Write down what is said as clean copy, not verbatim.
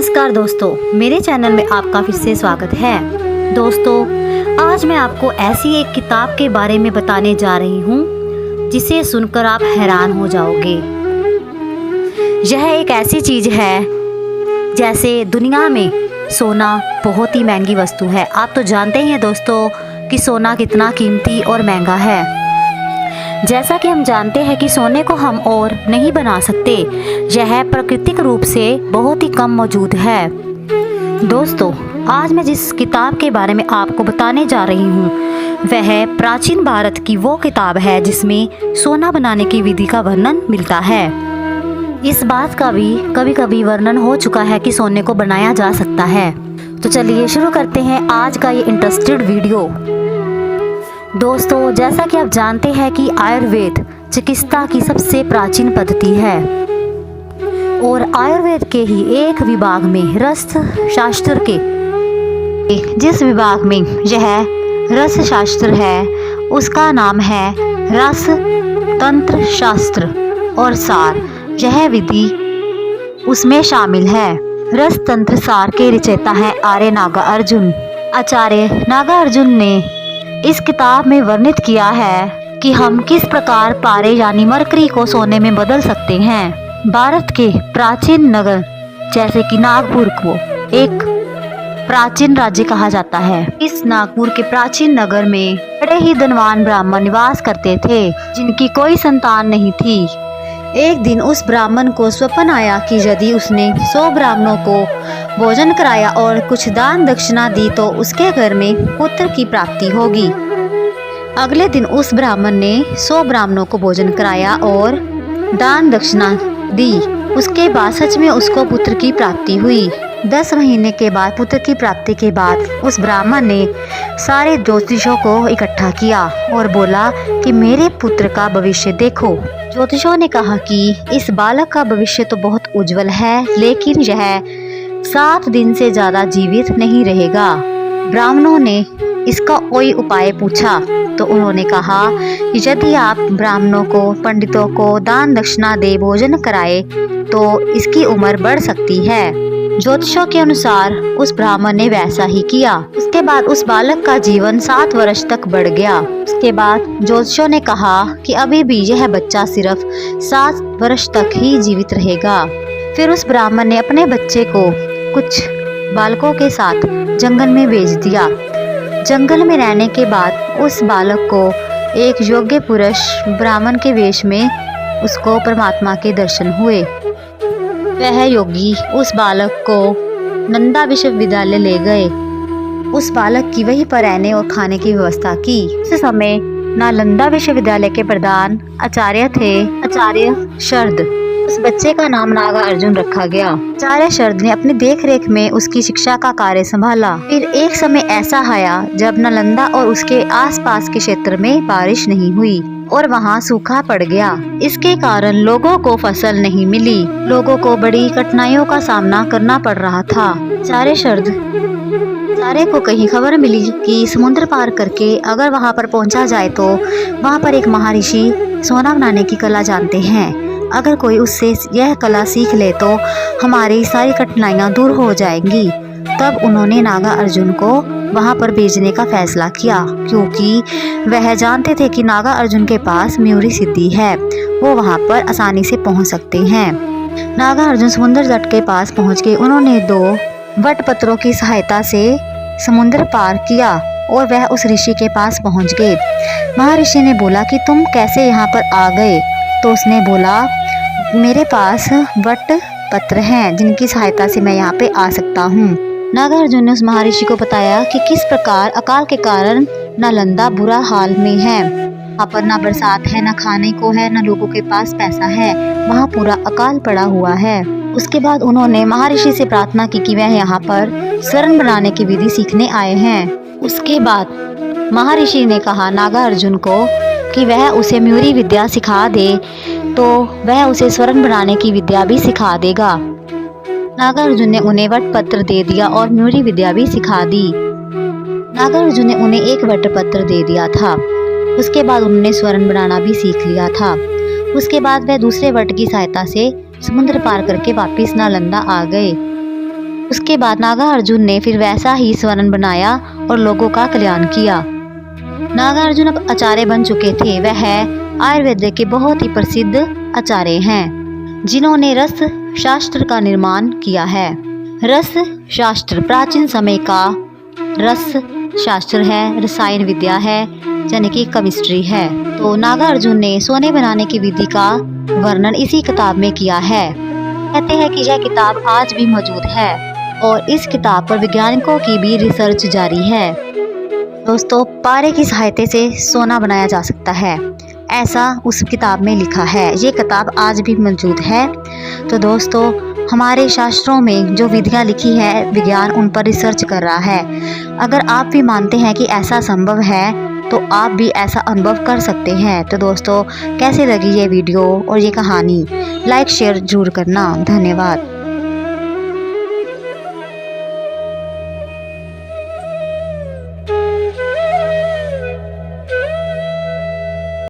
नमस्कार दोस्तों, मेरे चैनल में आपका फिर से स्वागत है। दोस्तों, आज मैं आपको ऐसी एक किताब के बारे में बताने जा रही हूँ जिसे सुनकर आप हैरान हो जाओगे। यह एक ऐसी चीज़ है जैसे दुनिया में सोना बहुत ही महंगी वस्तु है। आप तो जानते ही हैं दोस्तों कि सोना कितना कीमती और महंगा है। जैसा कि हम जानते हैं कि सोने को हम और नहीं बना सकते, यह प्राकृतिक रूप से बहुत ही कम मौजूद है। दोस्तों, आज मैं जिस किताब के बारे में आपको बताने जा रही हूँ वह प्राचीन भारत की वो किताब है जिसमें सोना बनाने की विधि का वर्णन मिलता है। इस बात का भी कभी कभी वर्णन हो चुका है कि सोने को बनाया जा सकता है। तो चलिए शुरू करते हैं आज का ये इंटरेस्टेड वीडियो। दोस्तों, जैसा कि आप जानते हैं कि आयुर्वेद चिकित्सा की सबसे प्राचीन पद्धति है और आयुर्वेद के ही एक विभाग में रस शास्त्र के जिस विभाग में यह रस शास्त्र है उसका नाम है रस तंत्र शास्त्र और सार। यह विधि उसमें शामिल है। रस तंत्र सार के रचयिता है आर्य नागार्जुन। आचार्य नागार्जुन ने इस किताब में वर्णित किया है कि हम किस प्रकार पारे यानी मरकरी को सोने में बदल सकते हैं। भारत के प्राचीन नगर जैसे कि नागपुर को एक प्राचीन राज्य कहा जाता है। इस नागपुर के प्राचीन नगर में बड़े ही धनवान ब्राह्मण निवास करते थे जिनकी कोई संतान नहीं थी। एक दिन उस ब्राह्मण को स्वप्न आया कि यदि उसने 100 ब्राह्मणों को भोजन कराया और कुछ दान दक्षिणा दी तो उसके घर में पुत्र की प्राप्ति होगी। अगले दिन उस ब्राह्मण ने 100 ब्राह्मणों को भोजन कराया और दान दक्षिणा दी। उसके बाद सच में उसको पुत्र की प्राप्ति हुई। 10 महीने के बाद पुत्र की प्राप्ति के बाद उस ब्राह्मण ने सारे ज्योतिषों को इकट्ठा किया और बोला कि मेरे पुत्र का भविष्य देखो। ज्योतिषों ने कहा कि इस बालक का भविष्य तो बहुत उज्जवल है, लेकिन यह 7 दिन से ज्यादा जीवित नहीं रहेगा। ब्राह्मणों ने इसका कोई उपाय पूछा तो उन्होंने कहा कि यदि आप ब्राह्मणों को पंडितों को दान दक्षिणा दे भोजन कराए तो इसकी उम्र बढ़ सकती है। ज्योतिषों के अनुसार उस ब्राह्मण ने वैसा ही किया। उसके बाद उस बालक का जीवन 7 वर्ष तक बढ़ गया। उसके बाद ज्योतिषों ने कहा कि अभी भी यह बच्चा सिर्फ 7 वर्ष तक ही जीवित रहेगा। फिर उस ब्राह्मण ने अपने बच्चे को कुछ बालकों के साथ जंगल में भेज दिया। जंगल में रहने के बाद उस बालक को एक योग्य पुरुष ब्राह्मण के वेश में उसको परमात्मा के दर्शन हुए। वह योगी उस बालक को नंदा विश्वविद्यालय ले गए। उस बालक की वहीं पर रहने और खाने की व्यवस्था की। उस समय नालंदा विश्वविद्यालय के प्रधान आचार्य थे आचार्य शरद। उस बच्चे का नाम नागार्जुन रखा गया। आचार्य शरद ने अपनी देखरेख में उसकी शिक्षा का कार्य संभाला। फिर एक समय ऐसा आया जब नालंदा और उसके आसपास के क्षेत्र में बारिश नहीं हुई और वहाँ सूखा पड़ गया। इसके कारण लोगों को फसल नहीं मिली। लोगों को बड़ी कठिनाइयों का सामना करना पड़ रहा था। आचार्य शरद को कहीं खबर मिली कि समुद्र पार करके अगर वहाँ पर पहुँचा जाए तो वहाँ पर एक महर्षि सोना बनाने की कला जानते हैं। अगर कोई उससे यह कला सीख ले तो हमारी सारी कठिनाइयाँ दूर हो जाएंगी। तब उन्होंने नागार्जुन को वहाँ पर भेजने का फैसला किया, क्योंकि वह जानते थे कि नागार्जुन के पास मयूरी सिद्धि है, वो वहाँ पर आसानी से पहुँच सकते हैं। नागार्जुन समुद्र तट के पास पहुँच गए। उन्होंने 2 वट पत्रों की सहायता से समुद्र पार किया और वह उस ऋषि के पास पहुँच गए। महर्षि ने बोला कि तुम कैसे यहाँ पर आ गए? तो उसने बोला मेरे पास वट पत्र हैं जिनकी सहायता से मैं यहाँ पे आ सकता हूँ। नागार्जुन ने उस महर्षि को बताया कि किस प्रकार अकाल के कारण नालंदा बुरा हाल में है। वहाँ पर ना बरसात है, ना खाने को है, ना लोगों के पास पैसा है। वहाँ पूरा अकाल पड़ा हुआ है। उसके बाद उन्होंने महर्षि से प्रार्थना की कि वह यहाँ पर स्वर्ण बनाने की विधि सीखने आए हैं। उसके बाद महर्षि ने कहा नागार्जुन को कि वह उसे मयूरी विद्या सिखा दे तो वह उसे स्वर्ण बनाने की विद्या भी सिखा देगा। नागार्जुन ने उन्हें वट पत्र दे दिया और मयूरी विद्या भी सिखा दी। नागार्जुन ने उन्हें एक वट पत्र दे दिया था। उसके बाद उन्होंने स्वर्ण बनाना भी सीख लिया था। उसके बाद वह दूसरे वट की सहायता से समुद्र पार करके वापस नालंदा आ गए। उसके बाद नागार्जुन ने फिर वैसा ही स्वर्ण बनाया और लोगों का कल्याण किया। नागार्जुन अब आचार्य बन चुके थे। वह आयुर्वेद के बहुत ही प्रसिद्ध आचार्य हैं, जिन्होंने रस शास्त्र का निर्माण किया है। रस शास्त्र प्राचीन समय का रस शास्त्र है, रसायन विद्या है, यानी कि केमिस्ट्री है। तो नागार्जुन ने सोने बनाने की विधि का वर्णन इसी किताब में किया है। कहते हैं कि यह किताब आज भी मौजूद है और इस किताब पर वैज्ञानिकों की भी रिसर्च जारी है। दोस्तों, पारे की सहायता से सोना बनाया जा सकता है, ऐसा उस किताब में लिखा है। ये किताब आज भी मौजूद है। तो दोस्तों, हमारे शास्त्रों में जो विधियाँ लिखी है, विज्ञान उन पर रिसर्च कर रहा है। अगर आप भी मानते हैं कि ऐसा संभव है तो आप भी ऐसा अनुभव कर सकते हैं। तो दोस्तों, कैसे लगी ये वीडियो और ये कहानी, लाइक शेयर जरूर करना। धन्यवाद।